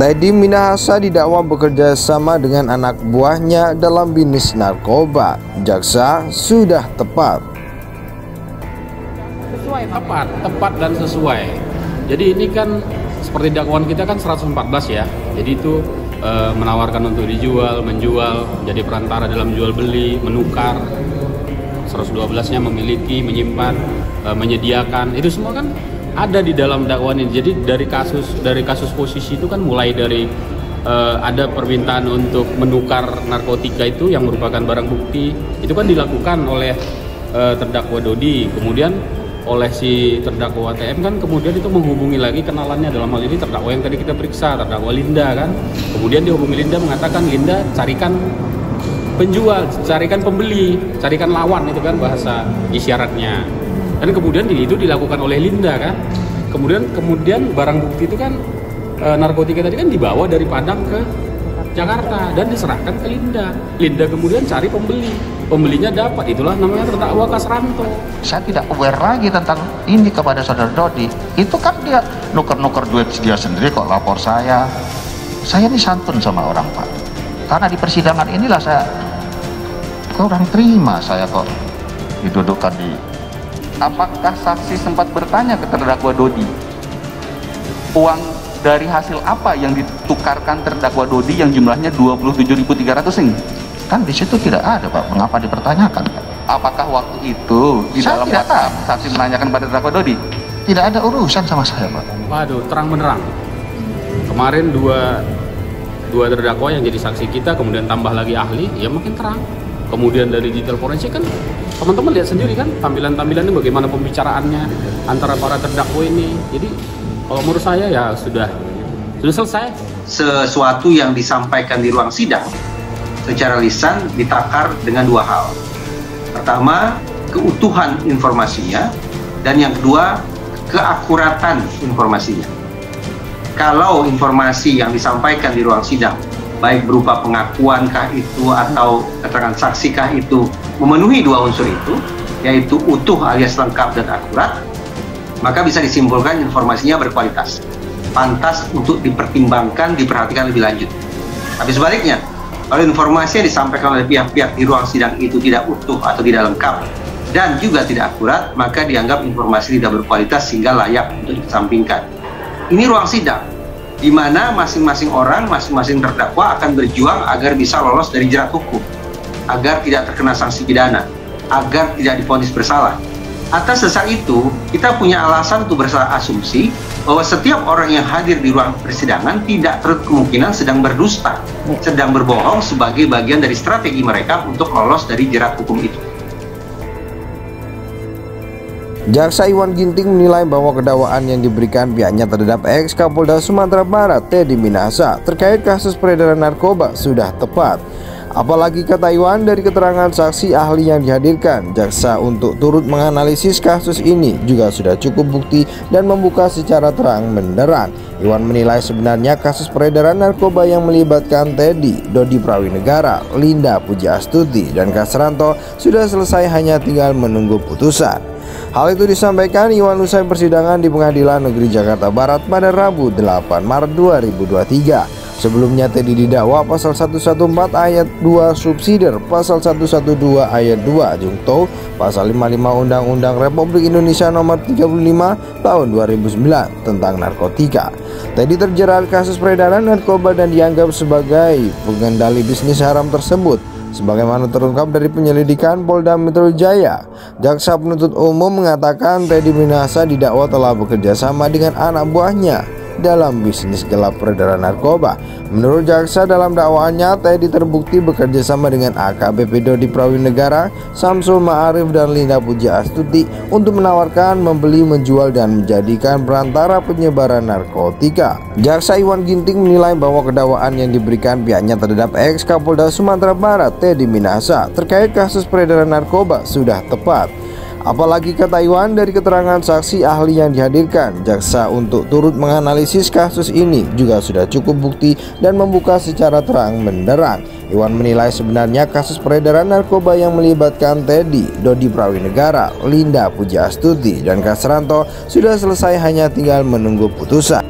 Teddy Minahasa didakwa bekerja sama dengan anak buahnya dalam bisnis narkoba. Jaksa sudah tepat. Tepat dan sesuai. Jadi ini kan seperti dakwaan kita kan 114 ya. Jadi itu menawarkan untuk dijual, menjual, menjadi perantara dalam jual beli, menukar. 112-nya memiliki, menyimpan, menyediakan. Itu semua kan ada di dalam dakwaan ini. Jadi dari kasus posisi itu kan mulai dari ada permintaan untuk menukar narkotika itu yang merupakan barang bukti. Itu kan dilakukan oleh terdakwa Dodi, kemudian oleh si terdakwa TM kan kemudian itu menghubungi lagi kenalannya, dalam hal ini terdakwa yang tadi kita periksa, terdakwa Linda kan. Kemudian dihubungi Linda, mengatakan Linda carikan penjual, carikan pembeli, carikan lawan, itu kan bahasa isyaratnya. Dan kemudian itu dilakukan oleh Linda kan. Kemudian barang bukti itu kan narkotika tadi kan dibawa dari Padang ke Jakarta dan diserahkan ke Linda. Linda kemudian cari pembeli, pembelinya dapat, itulah namanya terdakwa Kasranto. Saya tidak aware lagi tentang ini kepada saudara Dodi. Itu kan dia nuker-nuker duit dia sendiri kok lapor saya. Saya ini santun sama orang Pak. Karena di persidangan inilah saya kurang terima, saya kok didudukkan di. Apakah saksi sempat bertanya ke terdakwa Dodi, uang dari hasil apa yang ditukarkan terdakwa Dodi yang jumlahnya 27.300 ini? Kan di situ tidak ada Pak, mengapa dipertanyakan Pak? Apakah waktu itu di dalam WhatsApp saksi menanyakan pada terdakwa Dodi? Tidak ada urusan sama saya Pak. Waduh, terang benerang. Kemarin dua terdakwa yang jadi saksi kita, kemudian tambah lagi ahli, ya makin terang. Kemudian dari digital forensik kan teman-teman lihat sendiri kan tampilan-tampilannya bagaimana pembicaraannya antara para terdakwa ini. Jadi kalau menurut saya ya sudah selesai. Sesuatu yang disampaikan di ruang sidang secara lisan ditakar dengan dua hal. Pertama, keutuhan informasinya, dan yang kedua, keakuratan informasinya. Kalau informasi yang disampaikan di ruang sidang, baik berupa pengakuan kah itu atau keterangan saksi kah itu, memenuhi dua unsur itu, yaitu utuh alias lengkap dan akurat, maka bisa disimpulkan informasinya berkualitas, pantas untuk dipertimbangkan, diperhatikan lebih lanjut. Tapi sebaliknya, kalau informasi yang disampaikan oleh pihak-pihak di ruang sidang itu tidak utuh atau tidak lengkap dan juga tidak akurat, maka dianggap informasi tidak berkualitas sehingga layak untuk dikesampingkan. Ini ruang sidang, di mana masing-masing orang, masing-masing terdakwa akan berjuang agar bisa lolos dari jerat hukum, agar tidak terkena sanksi pidana, agar tidak divonis bersalah. Atas dasar itu, kita punya alasan untuk berasumsi bahwa setiap orang yang hadir di ruang persidangan tidak tertutup kemungkinan sedang berdusta, sedang berbohong sebagai bagian dari strategi mereka untuk lolos dari jerat hukum itu. Jaksa Iwan Ginting menilai bahwa kedakwaan yang diberikan pihaknya terhadap ex Kapolda Sumatera Barat Teddy Minahasa terkait kasus peredaran narkoba sudah tepat. Apalagi kata Iwan, dari keterangan saksi ahli yang dihadirkan, jaksa untuk turut menganalisis kasus ini juga sudah cukup bukti dan membuka secara terang benderang. Iwan menilai sebenarnya kasus peredaran narkoba yang melibatkan Teddy, Dodi Prawinegara, Linda Pujiastuti, dan Kasranto sudah selesai, hanya tinggal menunggu putusan. Hal itu disampaikan Iwan usai persidangan di Pengadilan Negeri Jakarta Barat pada Rabu 8 Maret 2023. Sebelumnya Teddy didakwa pasal 114 ayat 2 subsidiar, pasal 112 ayat 2 jungto, pasal 55 Undang-Undang Republik Indonesia nomor 35 tahun 2009 tentang narkotika. Teddy terjerat kasus peredaran narkoba dan dianggap sebagai pengendali bisnis haram tersebut. Sebagaimana terungkap dari penyelidikan Polda Metro Jaya, jaksa penuntut umum mengatakan Teddy Minahasa didakwa telah bekerja sama dengan anak buahnya dalam bisnis gelap peredaran narkoba. Menurut jaksa, dalam dakwaannya Teddy terbukti bekerja sama dengan AKBP Dodi Prawinegara, Samsul Ma'arif, dan Linda Pujiastuti untuk menawarkan, membeli, menjual, dan menjadikan perantara penyebaran narkotika. Jaksa Iwan Ginting menilai bahwa kedakwaan yang diberikan pihaknya terhadap ex Kapolda Sumatera Barat Teddy Minahasa terkait kasus peredaran narkoba sudah tepat. Apalagi kata Iwan, dari keterangan saksi ahli yang dihadirkan, jaksa untuk turut menganalisis kasus ini juga sudah cukup bukti dan membuka secara terang benderang. Iwan menilai sebenarnya kasus peredaran narkoba yang melibatkan Teddy, Dodi Prawinegara, Linda Pujiastuti, dan Kasranto sudah selesai, hanya tinggal menunggu putusan.